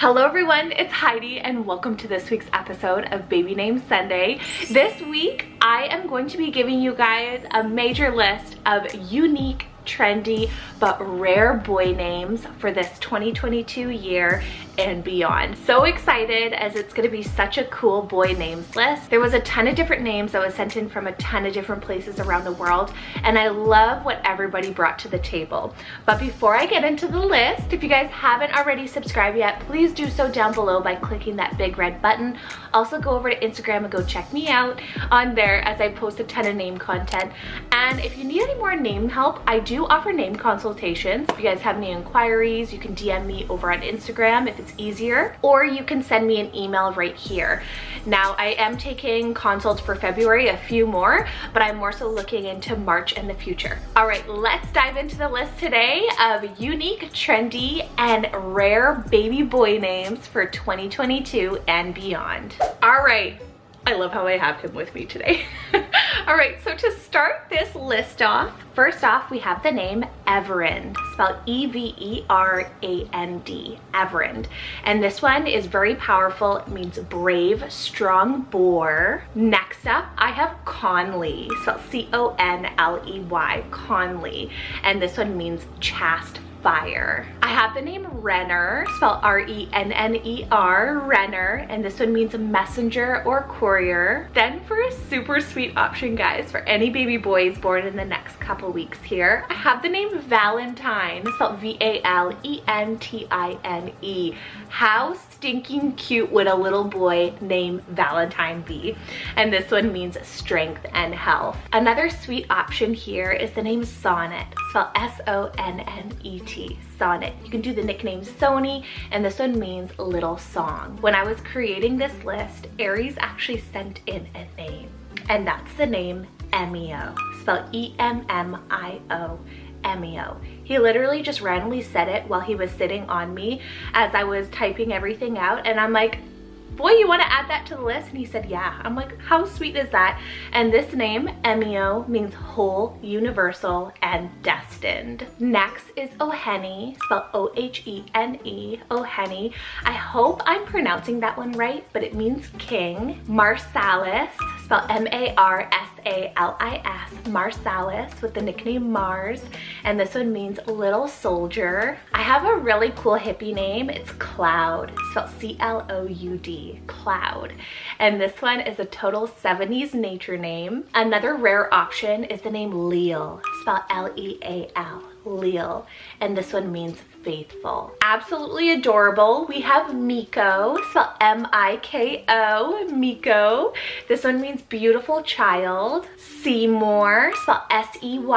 Hello everyone, it's Heidi and welcome to this week's episode of Baby Name Sunday. This week, I am going to be giving you guys a major list of unique, trendy, but rare boy names for this 2022 year and beyond. So excited as it's gonna be such a cool boy names list. There was a ton of different names that was sent in from a ton of different places around the world, and I love what everybody brought to the table. But before I get into the list, if you guys haven't already subscribed yet, please do so down below by clicking that big red button. Also go over to Instagram and go check me out on there as I post a ton of name content. And if you need any more name help, I do offer name consultations. If you guys have any inquiries, you can DM me over on Instagram if it's easier, or you can send me an email right here. Now, I am taking consults for February, a few more, but I'm more so looking into March in the future. All right, let's dive into the list today of unique, trendy, and rare baby boy names for 2022 and beyond. All right. I love how I have him with me today. All right, so to start this list off, first off, we have the name Everend, spelled E-V-E-R-A-N-D, Everend. And this one is very powerful. It means brave, strong boar. Next up, I have Conley, spelled C-O-N-L-E-Y, Conley. And this one means chaste fire. I have the name Renner, spelled R-E-N-N-E-R, Renner, and this one means messenger or courier. Then for a super sweet option, guys, for any baby boys born in the next couple weeks here, I have the name Valentine, spelled V-A-L-E-N-T-I-N-E. How stinking cute would a little boy named Valentine be? And this one means strength and health. Another sweet option here is the name Sonnet, spelled S-O-N-N-E-T, Sonnet. You can do the nickname Sony, and this one means little song. When I was creating this list, Aries actually sent in a name, and that's the name Emio, spelled E-M-M-I-O. Emio. He literally just randomly said it while he was sitting on me as I was typing everything out, and I'm like, boy, you want to add that to the list? And he said, yeah. I'm like, how sweet is that? And this name, Emio, means whole, universal, and destined. Next is Oheni, spelled O-H-E-N-E, Oheni. I hope I'm pronouncing that one right, but it means king. Marsalis, spelled M-A-R-S-A-L-I-S, Marsalis, with the nickname Mars. And this one means little soldier. I have a really cool hippie name. It's Cloud, spelled C-L-O-U-D. Cloud. And this one is a total 70s nature name. Another rare option is the name Leal, spelled L-E-A-L, Leal. And this one means faithful. Absolutely adorable. We have Miko, spelled M-I-K-O, Miko. This one means beautiful child. Seymour, spelled S-E-Y-M-O-U-R,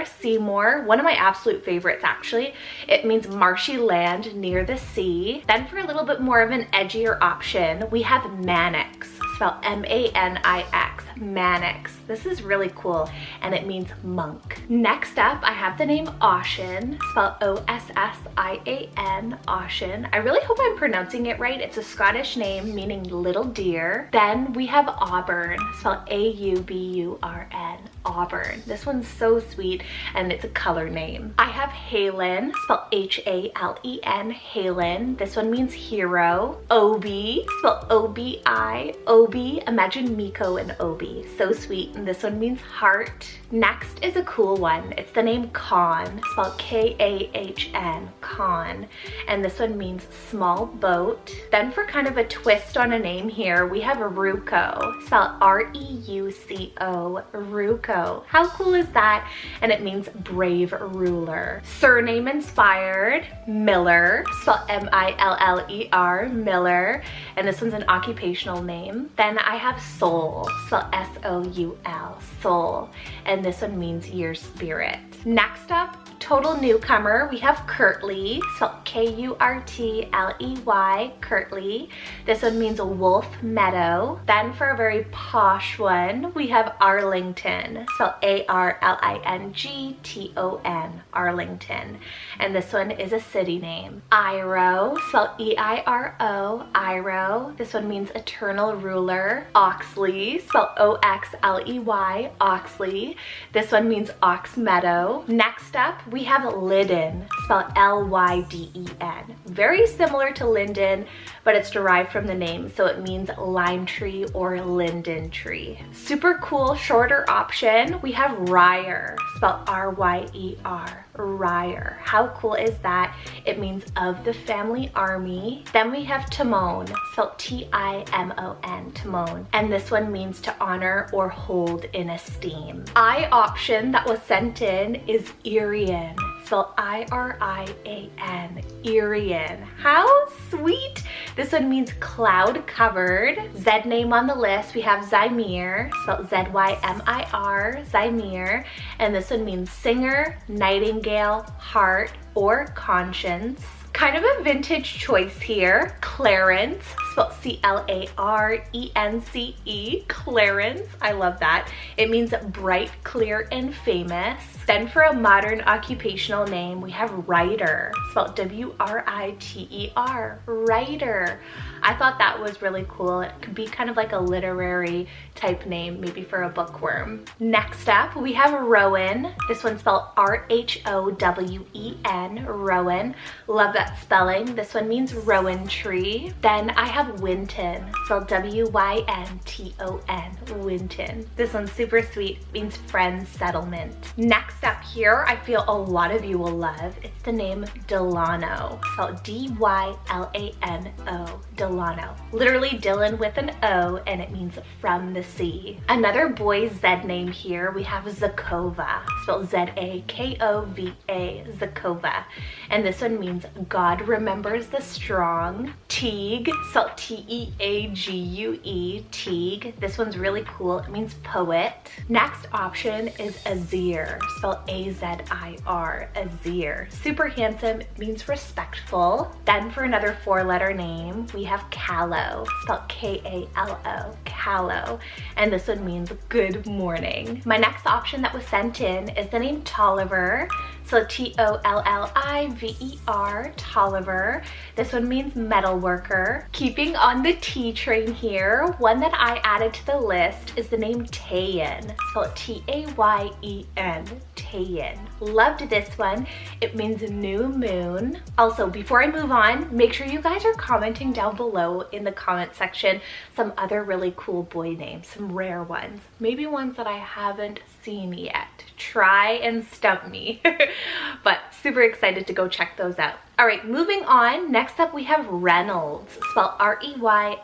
Seymour. One of my absolute favorites, actually. It means marshy land near the sea. Then for a little bit more of an edgier option, we have Mannix, spelled M-A-N-I-X, Mannix. This is really cool, and it means monk. Next up, I have the name Ocean, spelled O-S-S-I-A-N, Ocean. I really hope I'm pronouncing it right. It's a Scottish name meaning little deer. Then we have Auburn, spelled A-U-B-U-R-N, Auburn. This one's so sweet, and it's a color name. I have Halen, spelled H-A-L-E-N, Halen. This one means hero. Obi, spelled O-B-I, Obi. Imagine Miko and Obi. So sweet. And this one means heart. Next is a cool one. It's the name Khan, spelled K-A-H-N, Khan. And this one means small boat. Then for kind of a twist on a name here, we have Ruko, spelled R-E-U-C-O, Ruko. How cool is that? And it means brave ruler. Surname inspired, Miller, spelled M-I-L-L-E-R, Miller. And this one's an occupational name. Then I have Soul, spelled S-O-U-L, Soul. And this one means your spirit. Next up, total newcomer, we have Kurtley, spelled K-U-R-T-L-E-Y, Kurtley. This one means a wolf meadow. Then for a very posh one, we have Arlington, spelled A-R-L-I-N-G-T-O-N, Arlington. And this one is a city name. Iro, spelled E-I-R-O, Iro. This one means eternal ruler. Oxley, spelled O-X-L-E-Y, Oxley. This one means ox meadow. Next up, we have Lyden, spelled L-Y-D-E-N. Very similar to linden, but it's derived from the name, so it means lime tree or linden tree. Super cool, shorter option. We have Ryer, spelled R-Y-E-R, Ryer. How cool is that? It means of the family army. Then we have Timon, spelled T-I-M-O-N, Timon. And this one means to honor or hold in esteem. I option that was sent in is Irian, spelled I-R-I-A-N, Irian. How sweet! This one means cloud covered. Z name on the list, we have Zymir, spelled Z-Y-M-I-R, Zymir. And this one means singer, nightingale, heart, or conscience. Kind of a vintage choice here. Clarence, spelled C-L-A-R-E-N-C-E, Clarence. I love that. It means bright, clear, and famous. Then for a modern occupational name, we have writer, spelled W-R-I-T-E-R, writer. I thought that was really cool. It could be kind of like a literary type name, maybe for a bookworm. Next up, we have Rowan. This one's spelled R-H-O-W-E-N, Rowan. Love that spelling. This one means rowan tree. Then I have Winton, spelled W-Y-N-T-O-N, Winton. This one's super sweet, means friend settlement. Next up here, I feel a lot of you will love. It's the name Delano, spelled D-Y-L-A-N-O, Delano. Literally Dylan with an O, and it means from the sea. Another boy's Z name here, we have Zakova, spelled Z-A-K-O-V-A, Zakova. And this one means God remembers the strong. Teague, spelled T-E-A-G-U-E, Teague. This one's really cool. It means poet. Next option is Azir, spelled A-Z-I-R, Azir. Super handsome, it means respectful. Then for another four-letter name, we have Callow, spelled K-A-L-O, Callow. And this one means good morning. My next option that was sent in is the name Tolliver, so T-O-L-L-I-V-E-R, Tolliver. This one means metal worker. Keeping on the T train here, one that I added to the list is the name Tayen, spelled T-A-Y-E-N, Tayen. Loved this one. It means new moon. Also, before I move on, make sure you guys are commenting down below in the comment section some other really cool boy names, some rare ones, maybe ones that I haven't seen yet. Try and stump me. But super excited to go check those out. All right, moving on. Next up, we have Reynolds, spelled R-E-Y-N-O-L-D-S,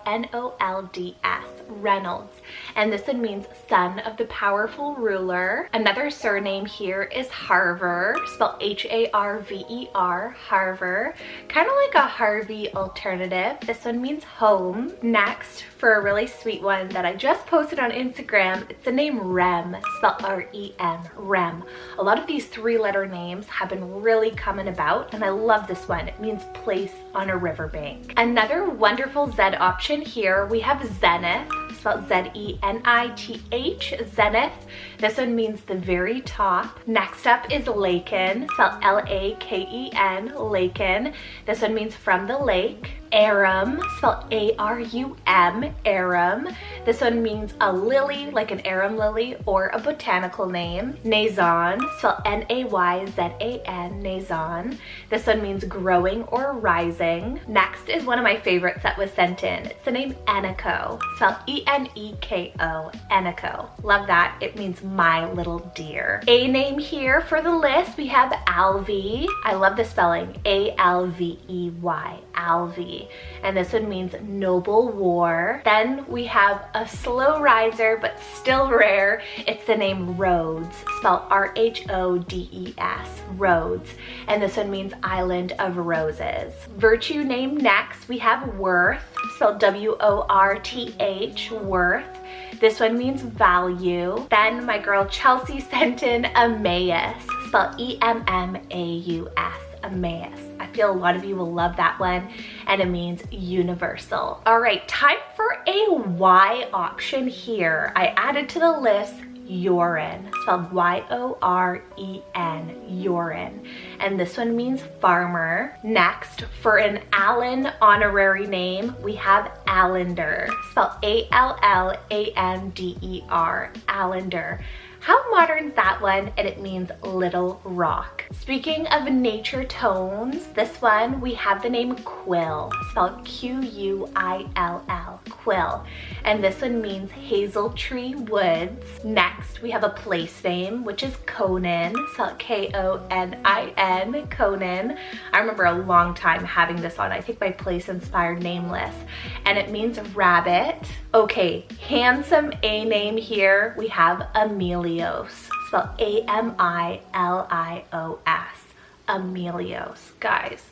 Reynolds. And this one means son of the powerful ruler. Another surname here is Harver, spelled H-A-R-V-E-R, Harver. Kind of like a Harvey alternative. This one means home. Next, for a really sweet one that I just posted on Instagram, it's the name Rem, spelled R-E-M, Rem. A lot of these three-letter names have been really coming about, and I love this one. It means place on a riverbank. Another wonderful Z option here, we have Zenith, spelled Z-E-N-I-T-H, Zenith. This one means the very top. Next up is Laken, spelled L-A-K-E-N, Laken. This one means from the lake. Arum, spelled A-R-U-M, Arum. This one means a lily, like an arum lily, or a botanical name. Nazon, spelled N-A-Y-Z-A-N, Nazon. This one means growing or rising. Next is one of my favorites that was sent in. It's the name Eniko, spelled E-N-E-K-O, Eniko. Love that. It means my little deer. A name here for the list, we have Alvy. I love the spelling, A-L-V-E-Y, Alvy. And this one means noble war. Then we have a slow riser, but still rare. It's the name Rhodes, spelled R-H-O-D-E-S, Rhodes. And this one means island of roses. Virtue name next, we have Worth, spelled W-O-R-T-H, Worth. This one means value. Then my girl Chelsea sent in Emmaus, spelled E-M-M-A-U-S, Emmaus. I feel a lot of you will love that one, and it means universal. All right, time for a Y option here. I added to the list Yoren, spelled Y-O-R-E-N, Yoren. And this one means farmer. Next, for an Allen honorary name, we have Allender, spelled A-L-L-A-N-D-E-R, Allender. How modern's that one? And it means little rock. Speaking of nature tones, this one, we have the name Quill, spelled Q-U-I-L-L, Quill. And this one means hazel tree woods. Next, we have a place name, which is Conan, spelled K-O-N-I-N, Conan. I remember a long time having this on, I think my place inspired name list. And it means rabbit. Okay, handsome A name here, we have Emilios, spelled A-M-I-L-I-O-S, Emilios. Guys,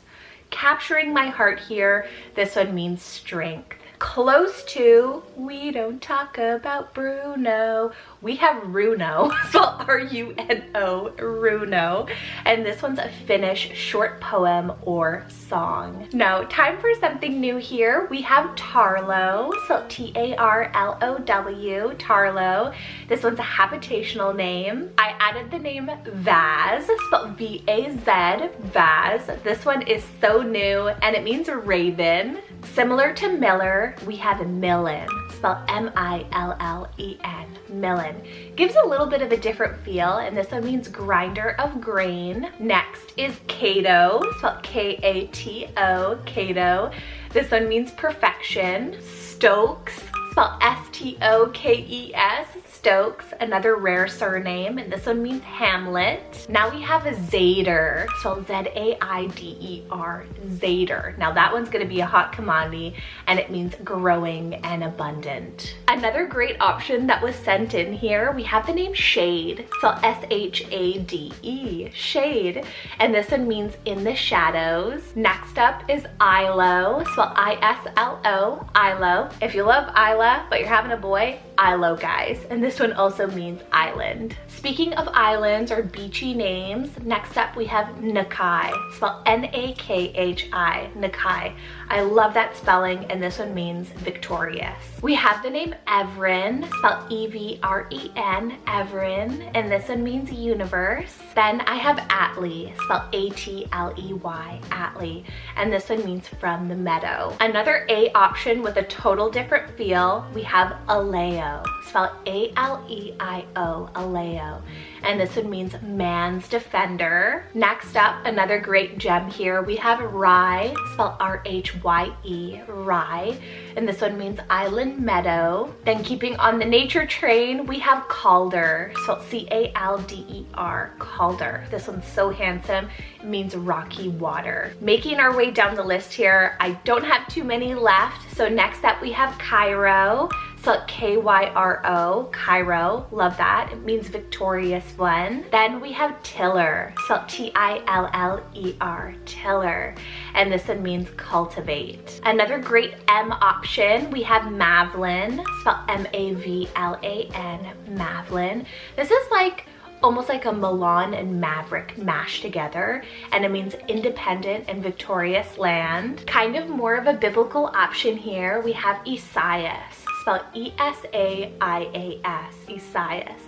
capturing my heart here, this one means strength. Close to, we don't talk about Bruno. We have Runo, spelled R-U-N-O, Runo. And this one's a Finnish short poem or song. Now, time for something new here. We have Tarlo, spelled T-A-R-L-O-W, Tarlo. This one's a habitational name. I added the name Vaz, spelled V-A-Z, Vaz. This one is so new and it means raven. Similar to Miller, we have Millen, spelled M-I-L-L-E-N, Millen. Gives a little bit of a different feel, and this one means grinder of grain. Next is Cato, spelled K-A-T-O, Cato. This one means perfection. Stokes, spelled S-T-O-K-E-S, Stokes, another rare surname, and this one means Hamlet. Now we have a Zader, spelled Z-A-I-D-E-R, Zader. Now that one's gonna be a hot commodity, and it means growing and abundant. Another great option that was sent in here, we have the name Shade, spelled S-H-A-D-E, Shade, and this one means in the shadows. Next up is Ilo, spelled I-S-L-O, Ilo. If you love Isla, but you're having a boy, Ilo, guys. And this one also means island. Speaking of islands or beachy names, next up we have Nakai, spelled N-A-K-H-I, Nakai. I love that spelling, and this one means victorious. We have the name Evren, spelled E-V-R-E-N, Evren, and this one means universe. Then I have Atlee, spelled A-T-L-E-Y, Atlee, and this one means from the meadow. Another A option with a total different feel, we have Aleo, spelled A-L-E-I-O, Aleo, and this one means man's defender. Next up, another great gem here, we have Rye, spelled R-H-Y-E, Rye, and this one means island meadow. Then keeping on the nature train, we have Calder, spelled C-A-L-D-E-R, Calder. This one's so handsome, it means rocky water. Making our way down the list here, I don't have too many left, so next up we have Cairo, spelled K-Y-R-O, Cairo, love that, it means victorious one. Then we have Tiller, spelled T-I-L-L-E-R, Tiller, and this one means cultivate. Another great M option, we have Mavlin, spelled M-A-V-L-A-N, Mavlin. This is like almost like a Milan and Maverick mashed together, and it means independent and victorious land. Kind of more of a biblical option here, we have Esaias, spelled E-S-A-I-A-S, Esaias,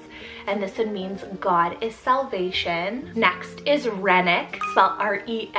and this one means God is salvation. Next is Rennick, spelled R-E-N-N-I-C-K,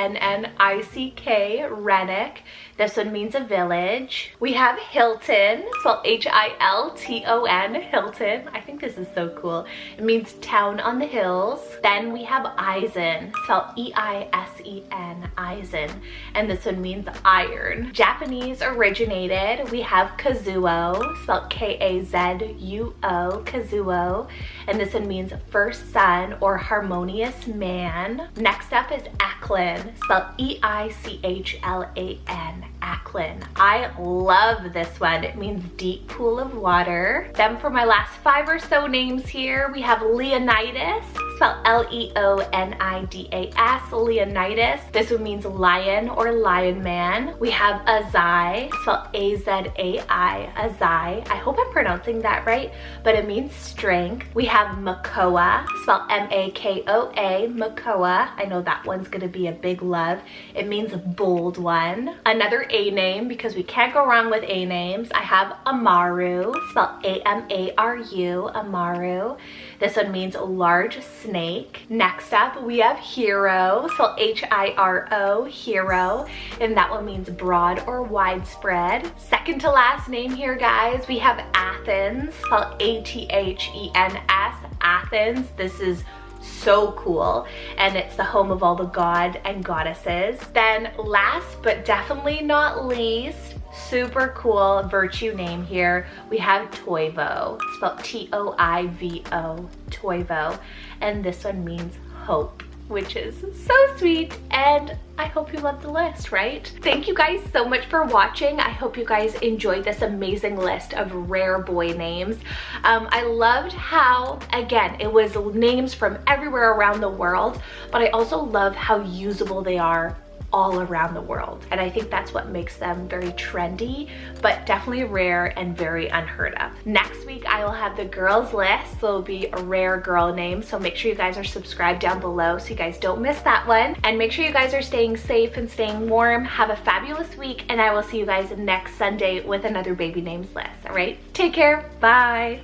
Rennick. This one means a village. We have Hilton, spelled H-I-L-T-O-N, Hilton. I think this is so cool. It means town on the hills. Then we have Eisen, spelled E-I-S-E-N, Eisen, and this one means iron. Japanese originated, we have Kazuo, spelled K-A-Z-U-O, Kazuo, and this one means first son or harmonious man. Next up is Eklund, spelled E-I-C-H-L-A-N, Eklund. I love this one. It means deep pool of water. Then for my last 5 or so names here, we have Leonidas, spelled L-E-O-N-I-D-A-S, Leonidas. This one means lion or lion man. We have Azai, spelled A-Z-A-I, Azai. I hope I'm pronouncing that right, but it means strength. We have Makoa, spelled M-A-K-O-A, Makoa. I know that one's gonna be a big love. It means bold one. Another A name, because we can't go wrong with A names, I have Amaru, spelled A-M-A-R-U, Amaru. This one means large snake. Next up, we have Hero, spelled H-I-R-O, Hero, and that one means broad or widespread. Second to last name here, guys, we have Athens, spelled A-T-H-E-N-S, Athens. This is so cool, and it's the home of all the god and goddesses. Then last but definitely not least, super cool virtue name here, we have Toivo, spelled T-O-I-V-O, Toivo, and this one means hope, which is so sweet, and I hope you love the list, right? Thank you guys so much for watching. I hope you guys enjoyed this amazing list of rare boy names. I loved how, again, it was names from everywhere around the world, but I also love how usable they are all around the world. And I think that's what makes them very trendy, but definitely rare and very unheard of. Next week, I will have the girls list. So it'll be a rare girl name. So make sure you guys are subscribed down below so you guys don't miss that one. And make sure you guys are staying safe and staying warm. Have a fabulous week, and I will see you guys next Sunday with another baby names list. All right, take care, bye.